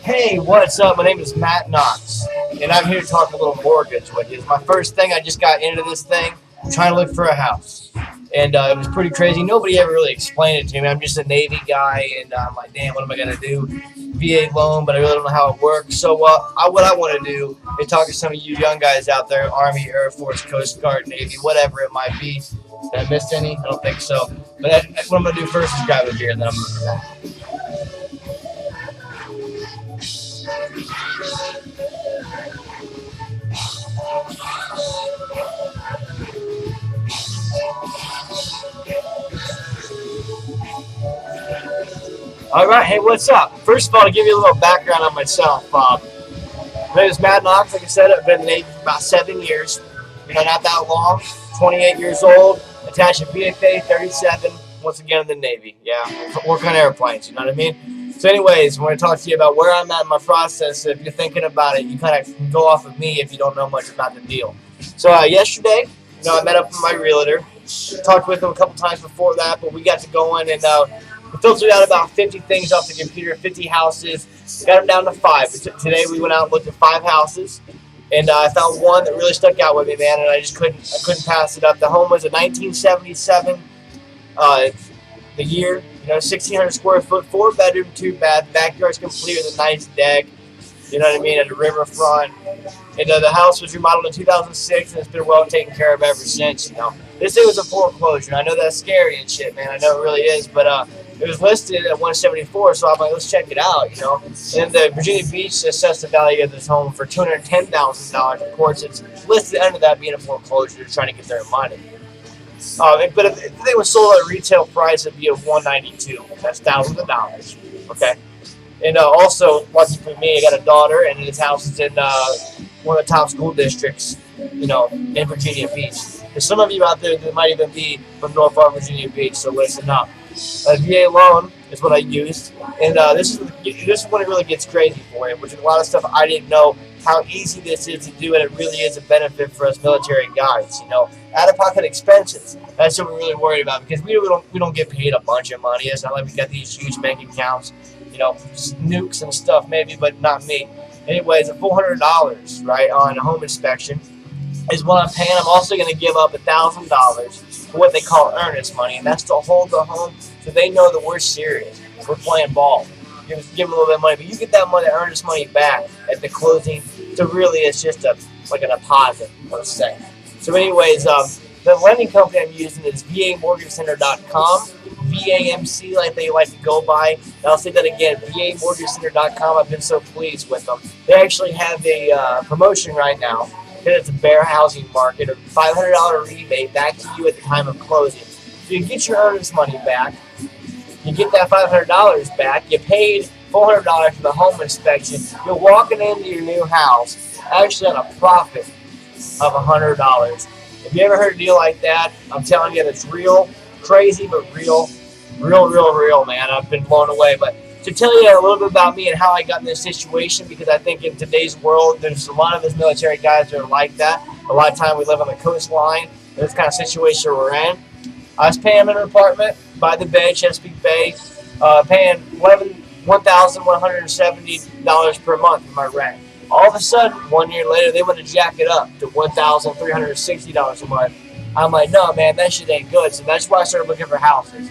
Hey, what's up? My name is Matt Knox, and I'm here to talk a little mortgage with you. It's my first thing. I just got into this thing, trying to look for a house, and it was pretty crazy. Nobody ever really explained it to me. I'm just a Navy guy, and I'm like, damn, what am I gonna do? VA loan, but I really don't know how it works. So, what I want to do is talk to some of you young guys out there, Army, Air Force, Coast Guard, Navy, whatever it might be. Did I miss any? I don't think so. But what I'm gonna do first is grab a beer, and then I'm gonna go. All right, hey, what's up? First of all, to give you a little background on myself, my name is Matt Knox. Like I said, I've been in the Navy for about 7 years. Not that long. 28 years old. Attached to VFA 37. Once again in the Navy. Yeah, work on airplanes. You know what I mean? So, anyways, I want to talk to you about where I'm at in my process. If you're thinking about it, you kind of can go off of me if you don't know much about the deal. So, yesterday, I met up with my realtor. Talked with him a couple times before that, but we got to going and we filtered out about 50 things off the computer, 50 houses, got them down to 5. Today we went out and looked at 5 houses, and I found one that really stuck out with me, man, and I couldn't pass it up. The home was a 1977, the year, 1,600 square foot, 4-bedroom, 2-bath, backyard's complete with a nice deck, you know what I mean, at a riverfront. And the house was remodeled in 2006, and it's been well taken care of ever since, This thing was a foreclosure. I know that's scary and shit, man. I know it really is, but it was listed at 174, so I'm like, let's check it out, And the Virginia Beach assessed the value of this home for $210,000. Of course, it's listed under that being a foreclosure. They're trying to get their money. But if the thing was sold at a retail price, it'd be at $192. That's thousands of dollars. Okay. And also, lucky for me, I got a daughter, and this house is in one of the top school districts, in Virginia Beach. There's some of you out there that might even be from Norfolk, Virginia Beach, so listen up. VA loan is what I used, and this is when it really gets crazy for you, which is a lot of stuff I didn't know how easy this is to do, and it really is a benefit for us military guys. Out-of-pocket expenses. That's what we're really worried about, because we don't get paid a bunch of money. It's not like we got these huge bank accounts, nukes and stuff maybe, but not me. Anyways, $400, right, on a home inspection is what I'm paying. I'm also going to give up $1,000 for what they call earnest money, and that's to hold the home so they know that we're serious. We're playing ball. Give them a little bit of money, but you get that money, earnest money back at the closing. So really, it's just like a deposit, let's say. So anyways, the lending company I'm using is VAMortgagecenter.com. VAMC, like they like to go by. And I'll say that again, VAMortgagecenter.com. I've been so pleased with them. They actually have a promotion right now. It's a bear housing market, a $500 rebate back to you at the time of closing. So you get your earnest money back, you get that $500 back, you paid $400 for the home inspection, you're walking into your new house actually on a profit of $100. Have you ever heard a deal like that? I'm telling you, that's real, crazy, but real, man. I've been blown away. But to tell you a little bit about me and how I got in this situation, because I think in today's world, there's a lot of us military guys that are like that. A lot of time we live on the coastline. This kind of situation we're in. I was paying in an apartment by the bay, Chesapeake Bay, paying $1,170 per month for my rent. All of a sudden, 1 year later, they want to jack it up to $1,360 a month. I'm like, no, man, that shit ain't good. So that's why I started looking for houses.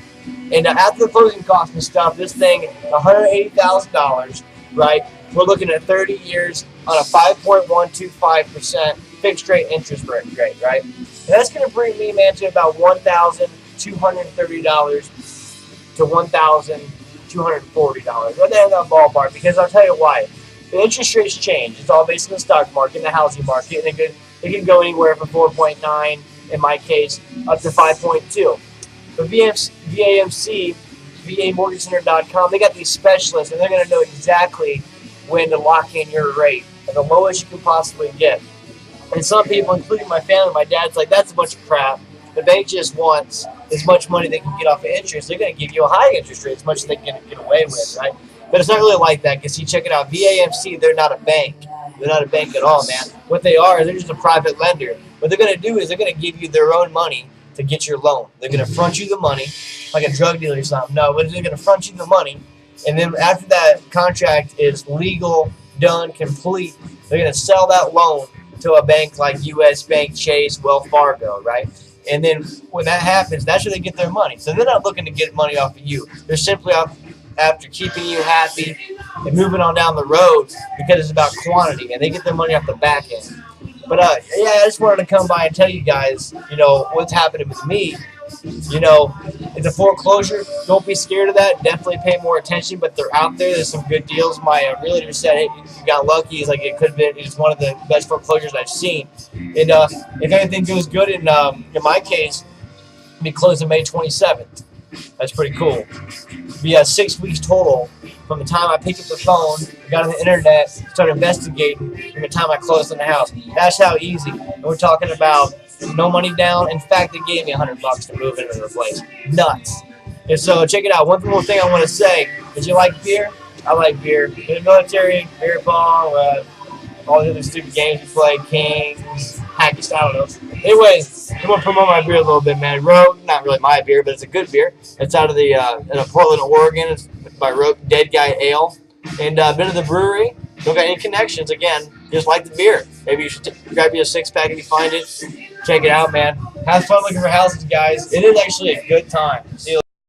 And after the closing costs and stuff, this thing, $180,000, right? We're looking at 30 years on a 5.125% fixed rate interest rate, right? And that's going to bring me, man, to about $1,230 to $1,240. Right there in that ballpark, because I'll tell you why. The interest rates change. It's all based on the stock market and the housing market, and it can go anywhere from 4.9, in my case, up to 5.2. But VAMC, VAMortgagecenter.com, they got these specialists, and they're going to know exactly when to lock in your rate at the lowest you can possibly get. And some people, including my family, my dad's like, that's a bunch of crap. The bank just wants as much money they can get off of interest. They're going to give you a high interest rate, as much as they can get away with, right? But it's not really like that, because you check it out. VAMC, they're not a bank. They're not a bank at all, man. What they are, they're just a private lender. What they're going to do is they're going to give you their own money to get your loan. They're going to front you the money like a drug dealer or something. No, but they're going to front you the money. And then after that contract is legal, done, complete, they're going to sell that loan to a bank like U.S. Bank, Chase, Wells Fargo, right? And then when that happens, that's where they get their money. So they're not looking to get money off of you. They're simply after keeping you happy and moving on down the road because it's about quantity, and they get their money off the back end. But yeah, I just wanted to come by and tell you guys, what's happening with me. It's a foreclosure. Don't be scared of that. Definitely pay more attention, but they're out there. There's some good deals. My realtor said, hey, you got lucky. He's like, it could have been. It's one of the best foreclosures I've seen. And if anything goes good, in my case, it'll be closing May 27th. That's pretty cool. We have 6 weeks total from the time I picked up the phone, got on the internet, started investigating, from the time I closed on the house. That's how easy. And we're talking about no money down. In fact, they gave me $100 to move into the place. Nuts. And so check it out. One more thing I want to say is, you like beer? I like beer. In the military, beer pong, all the other stupid games we play, Kings, hacky style, I don't know. Anyways, I'm going to promote my beer a little bit, man. Rogue, not really my beer, but it's a good beer. It's out of Portland, Oregon. It's by Rogue Dead Guy Ale. And been to the brewery. Don't got any connections. Again, just like the beer. Maybe you should grab you a 6-pack if you find it. Check it out, man. Have fun looking for houses, guys. It is actually a good time. See you later.